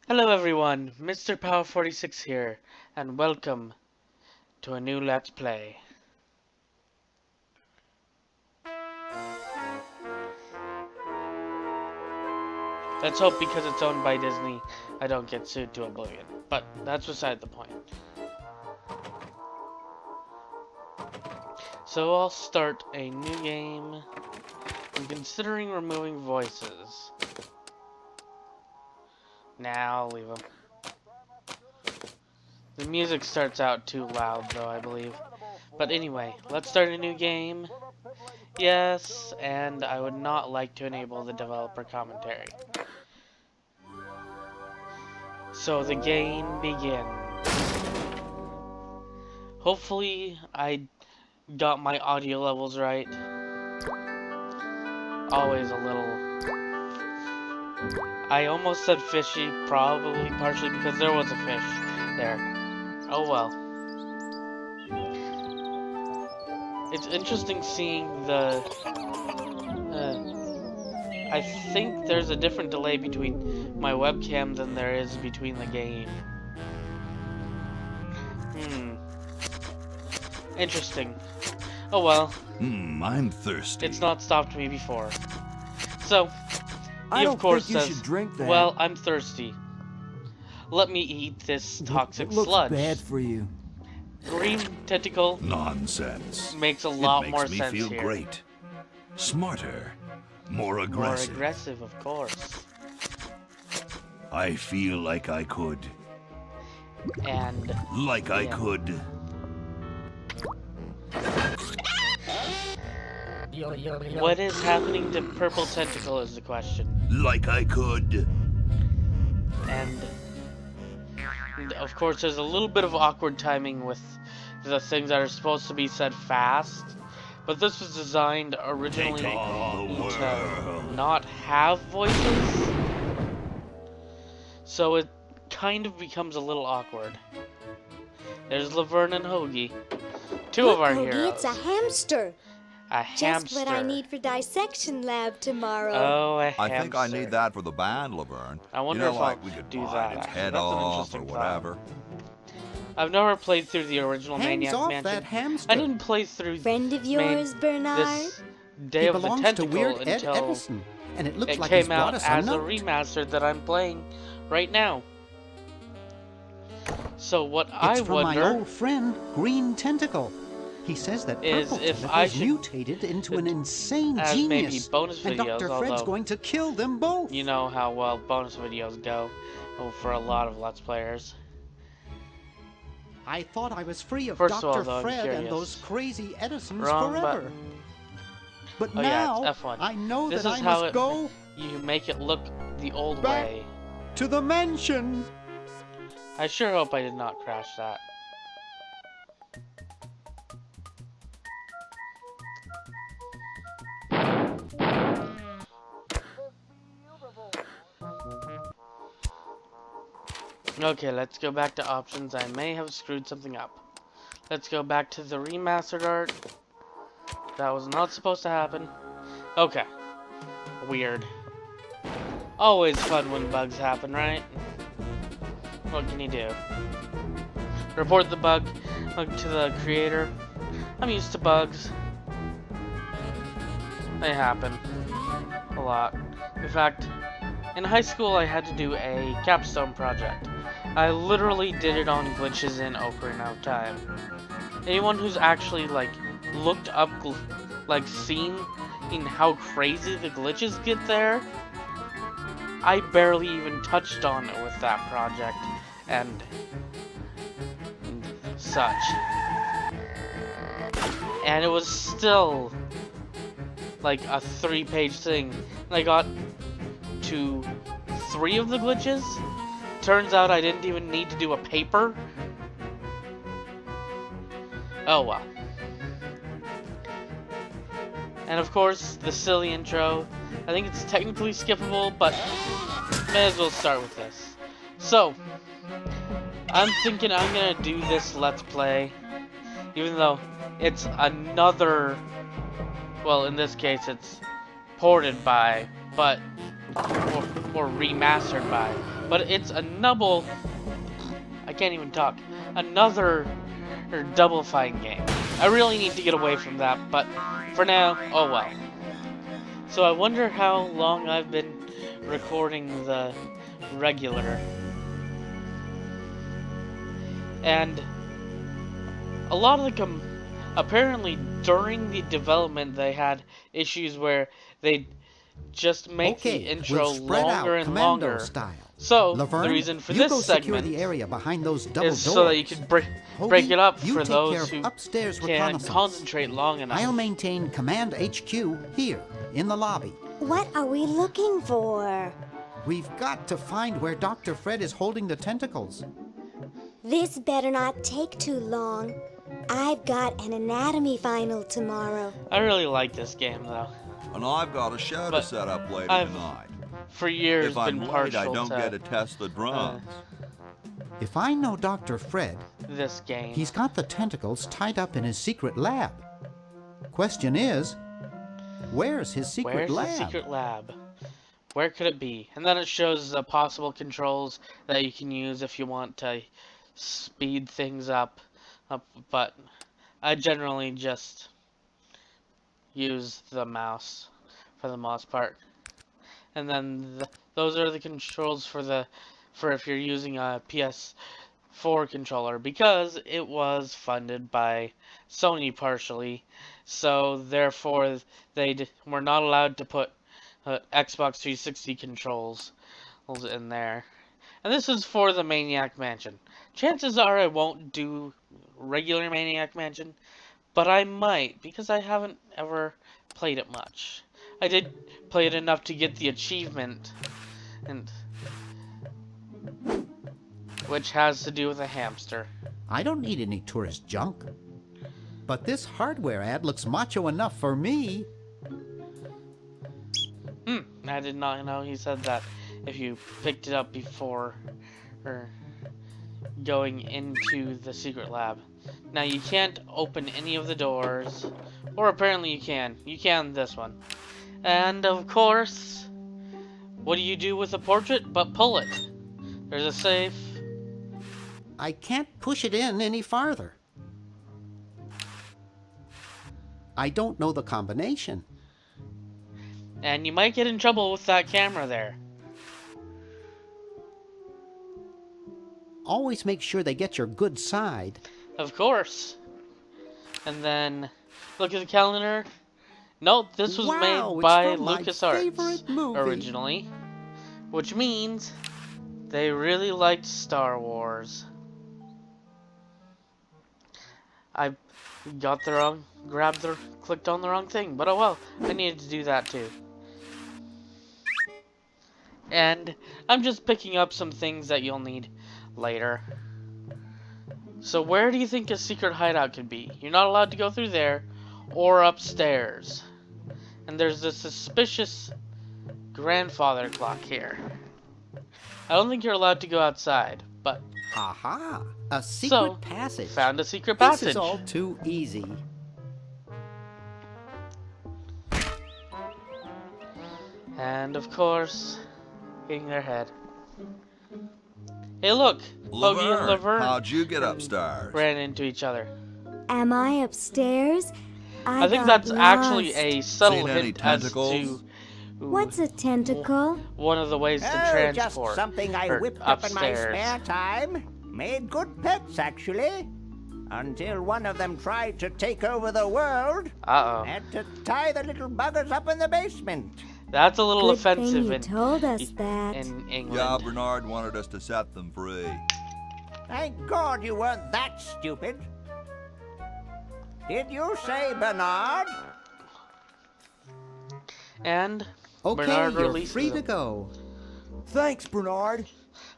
Hello everyone, Mr. Power 46 here, and welcome to a new Let's Play. Let's hope because it's owned by Disney, I don't get sued to oblivion, but that's beside the point. So I'll start a new game. I'm considering removing voices. Nah, I'll leave them. The music starts out too loud though, I believe. But anyway, let's start a new game. Yes, and I would not like to enable the developer commentary. So the game begins. Hopefully I got my audio levels right. Always a little... I almost said fishy, probably partially because there was a fish there. Oh well. It's interesting seeing the... I think there's a different delay between my webcam than there is between the game. Interesting. Oh well. I'm thirsty. It's not stopped me before. So, I he don't of course think you says, should drink that. well, I'm thirsty. Let me eat this toxic it looks sludge. bad for you. Green tentacle Nonsense. makes a lot more It makes sense me feel here. great. Smarter. More More aggressive. aggressive, of course. I feel like I could. And Like I Yeah. could. what is happening to Purple Tentacle is the question. Like I could. And of course, there's a little bit of awkward timing with the things that are supposed to be said fast. But this was designed originally Take all the to world. not have voices. So it kind of becomes a little awkward. There's Laverne and Hoagie. Two of our Look, Hoagie, heroes. it's a hamster. A Just hamster. what I need for dissection lab tomorrow. Oh, a hamster. I think I need that for the band, Laverne. I wonder you know, if like I'll we could do bite that, its actually. head That's an off or interesting thought. whatever. I've never played through the original Hands Maniac off Mansion. that hamster. I didn't play through Friend of yours, Bernard? this Day He of the belongs to Tentacle Weird Ed until Edison, and it looks it like he's came out brought us as a a note. remaster that I'm playing right now. So what It's I from my wonder old friend, Green Tentacle. He says that is Purple if Tentacle I is should- mutated into an insane as maybe genius, bonus and videos, Dr. Fred's although going to kill them both. you know how well bonus videos go for a lot of Let's Players. I thought I was free of First of all, Dr. though, I'm Fred and curious. those crazy Edisons Wrong forever. button. But Oh, yeah, now it's F1. I know This that is I how must it- go You make it look the old Back. way. to the mansion. I sure hope I did not crash that. Okay, let's go back to options. I may have screwed something up. Let's go back to the remastered art. That was not supposed to happen. Okay. Weird. Always fun when bugs happen, right? What can you do? Report the bug to the creator. I'm used to bugs. They happen. A lot. In fact, in high school I had to do a capstone project. I literally did it on glitches in Ocarina of Time. Anyone who's actually like looked up, like seen in how crazy the glitches get there, I barely even touched on it with that project and such. And it was still like a 3-page thing. And I got to 3 of the glitches. Turns out I didn't even need to do a paper. Oh well. And of course, the silly intro. I think it's technically skippable, but may as well start with this. So, I'm thinking I'm gonna do this Let's Play, even though it's another, well, in this case it's ported by, but or remastered by, but it's a double. I can't even talk. Another Double Fine game. I really need to get away from that, but for now, oh well. So I wonder how long I've been recording the regular. And a lot of the apparently during the development they had issues where they just make the intro longer and longer. Style. So Laverne, the reason for you this go secure segment the area behind those double is doors. so that you can break it up you for take those care of who upstairs can't reconnaissance. concentrate long enough. I'll maintain Command HQ here in the lobby. What are we looking for? We've got to find where Dr. Fred is holding the tentacles. This better not take too long. I've got an anatomy final tomorrow. I really like this game though. And I've got a show But to set up later I've tonight. For years If I'm been late, I partial don't to get to test the drums. If I know Dr. Fred, this game. he's got the tentacles tied up in his secret lab. Question is, where's his secret Where's lab? the secret lab? Where could it be? And then it shows the possible controls that you can use if you want to speed things up. But I generally just use the mouse for the most part. And then those are the controls for if you're using a PS4 controller, because it was funded by Sony partially, so therefore they were not allowed to put Xbox 360 controls in there. And this is for the Maniac Mansion. Chances are I won't do regular Maniac Mansion, but I might, because I haven't ever played it much. I did play it enough to get the achievement, and which has to do with a hamster. I don't need any tourist junk. But this hardware ad looks macho enough for me. I did not know he said that if you picked it up before or going into the secret lab. Now you can't open any of the doors, or apparently you can. You can this one. And of course, what do you do with a portrait but pull it? There's a safe. I can't push it in any farther. I don't know the combination. And you might get in trouble with that camera there. Always make sure they get your good side. Of course. And then, look at the calendar. Nope, this was Wow, made it's by from my Lucasarts favorite movie. originally. Which means they really liked Star Wars. I clicked on the wrong thing, but oh well, I needed to do that too. And I'm just picking up some things that you'll need later. So where do you think a secret hideout could be? You're not allowed to go through there or upstairs. And there's this suspicious grandfather clock here. I don't think you're allowed to go outside, but Aha! A secret passage. found a secret This passage. is all too easy. And of course, hitting their head. Hey look! Bogey and Laverne how'd you get upstairs? ran into each other. Am I upstairs? I think got that's actually lost. a subtle Seen any hint as tentacles? to What's a tentacle? one of the ways to Oh, transport just something I her whipped up in my upstairs. spare time. Made good pets, actually. Until one of them tried to take over the world. Uh-oh. Had to tie the little buggers up in the basement. That's a little Good thing offensive you told us that. in England. Yeah, Bernard wanted us to set them free. Thank God you weren't that stupid. Did you say Bernard? And Okay, Bernard you're released free them. to go. Thanks, Bernard.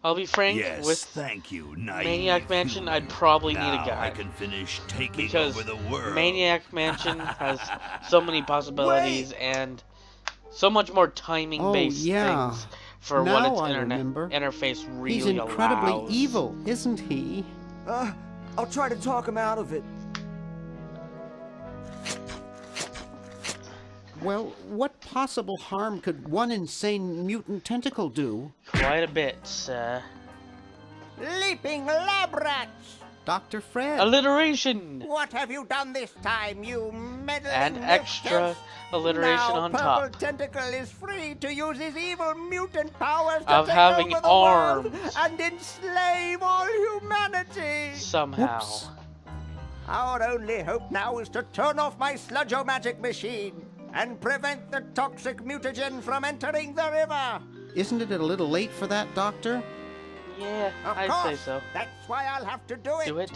I'll be frank, Yes, with thank you, naive Maniac Mansion, human. I'd probably need a Now I guide. can finish taking Because over the world. Maniac Mansion has so many possibilities and so much more timing-based Oh, yeah. things for Now what its I internet remember. interface really He's incredibly allows. evil, isn't he? I'll try to talk him out of it. Well, what possible harm could one insane mutant tentacle do? Quite a bit, sir. Leaping lab rats! Dr. Fred. Alliteration! What have you done this time, you meddling And extra mischief? alliteration Now on Purple top. Tentacle is free to use his evil mutant powers to Of take having over the arms. world and enslave all humanity. Somehow. Whoops. Our only hope now is to turn off my sludge-o-magic machine and prevent the toxic mutagen from entering the river. Isn't it a little late for that, Doctor? Yeah, Of I'd course, say so. That's why I'll have to do it. Do it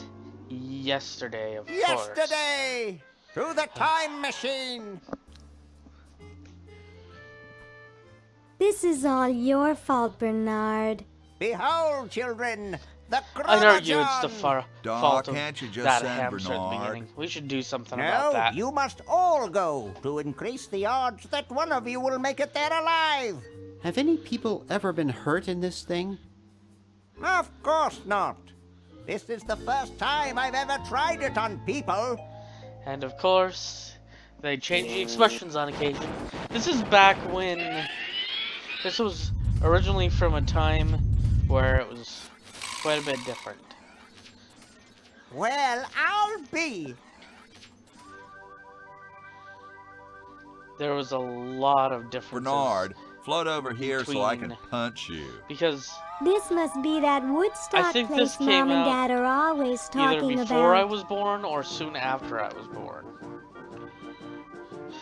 yesterday, of course. Yesterday! Through the time machine! This is all your fault, Bernard. Behold, children, the I'd argue it's the chronogen! Doc, fault of can't you just that send hamster at the Bernard? beginning. We should do something about No, that. you must all go to increase the odds that one of you will make it there alive. Have any people ever been hurt in this thing? Of course not. This is the first time I've ever tried it on people. And of course, they change the expressions on occasion. This is back when... This was originally from a time where it was quite a bit different. Well, I'll be. There was a lot of differences. Bernard, float over here so I can between- punch you. Because This must be that Woodstock think place this came Mom and out Dad are always either talking before I about. was born or soon after I was born.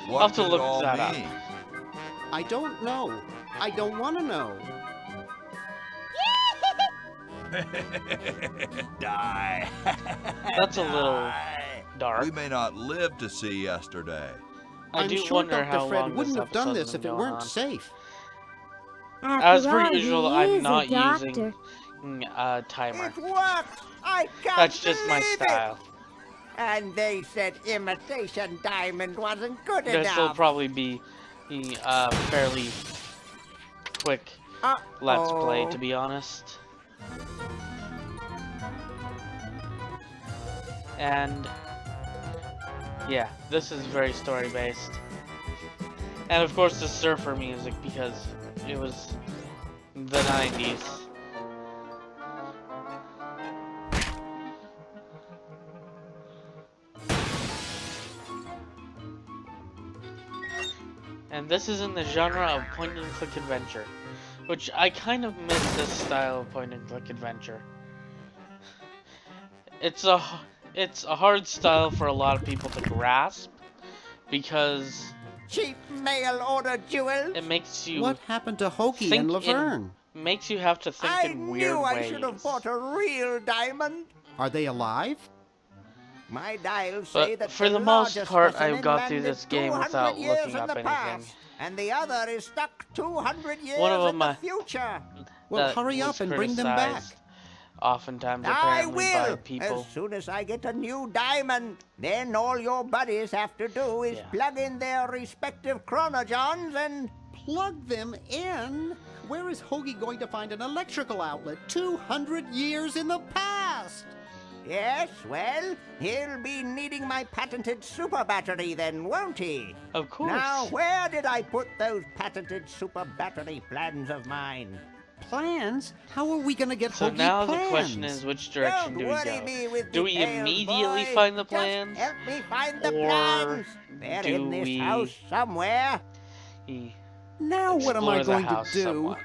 What I'll have to could it look all that up. mean? I don't know. I don't want to know. Die. That's a little dark. We may not live to see yesterday. I I'm do sure wonder Dr. how Fred long wouldn't this have done episode's this if been it going weren't on. safe. As per After all, usual, he I'm is not a doctor. using a timer. It worked! I can't That's just my believe style. It. And they said imitation diamond wasn't good This will enough. probably be fairly quick let's play, to be honest. And yeah, this is very story based. And of course the surfer music, because it was the 90s. And this is in the genre of point-and-click adventure, which I kind of miss this style of point-and-click adventure. It's a hard style for a lot of people to grasp, because Cheap mail order jewels. it makes you What happened to Hokey think and Laverne? makes you have to think I in weird knew ways. I should have bought a real diamond. Are they alive? My dials say But that for the most largest part, specimen I've got through landed this game 200 without years looking in up the anything. past, and the other is stuck 200 years One of in them, the future. Well, that hurry was up and bring them back. criticized Oftentimes, I apparently, by will. people. As soon as I get a new diamond, then all your buddies have to do is Yeah. plug in their respective chronogens and... Plug them in? Where is Hoagie going to find an electrical outlet 200 years in the past? Yes, well, he'll be needing my patented super battery then, won't he? Of course. Now, where did I put those patented super battery plans of mine? Plans? How are we going to get So Hoagie now plans? the question is, which direction Don't do we worry go? me with Do we details, immediately boy. find the Just plans? help me find the Or plans. They're do in this we- house somewhere. Now what am I Explore the going to house do? somewhat.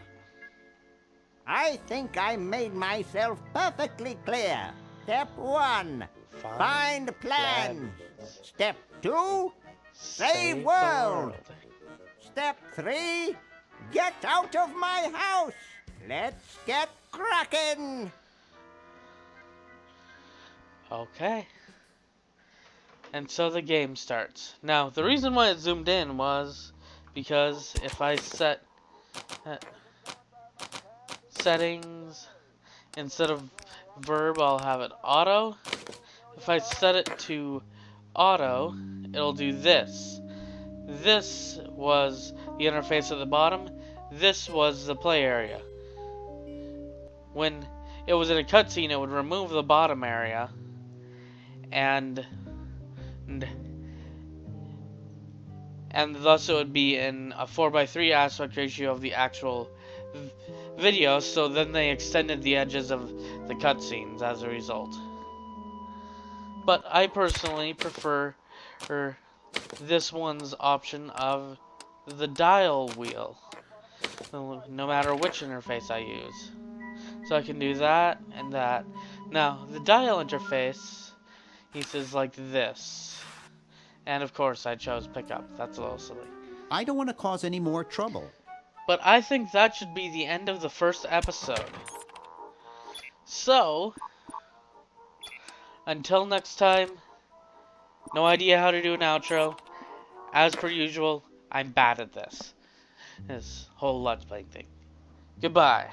I think I made myself perfectly clear. Step 1, find plans. Step 2, save the world. Step 3, get out of my house. Let's get cracking. Okay. And so the game starts. Now, the reason why it zoomed in was because if I set settings instead of verb, I'll have it auto. If I set it to auto, it'll do this. This was the interface at the bottom. This was the play area. When it was in a cutscene, it would remove the bottom area and thus it would be in a 4:3 aspect ratio of the actual video, so then they extended the edges of the cutscenes as a result. But I personally prefer this one's option of the dial wheel, no matter which interface I use. So I can do that and that. Now, the dial interface uses like this. And of course I chose pickup. That's a little silly. I don't want to cause any more trouble. But I think that should be the end of the first episode. So, until next time, no idea how to do an outro. As per usual, I'm bad at this whole Let's Play thing. Goodbye.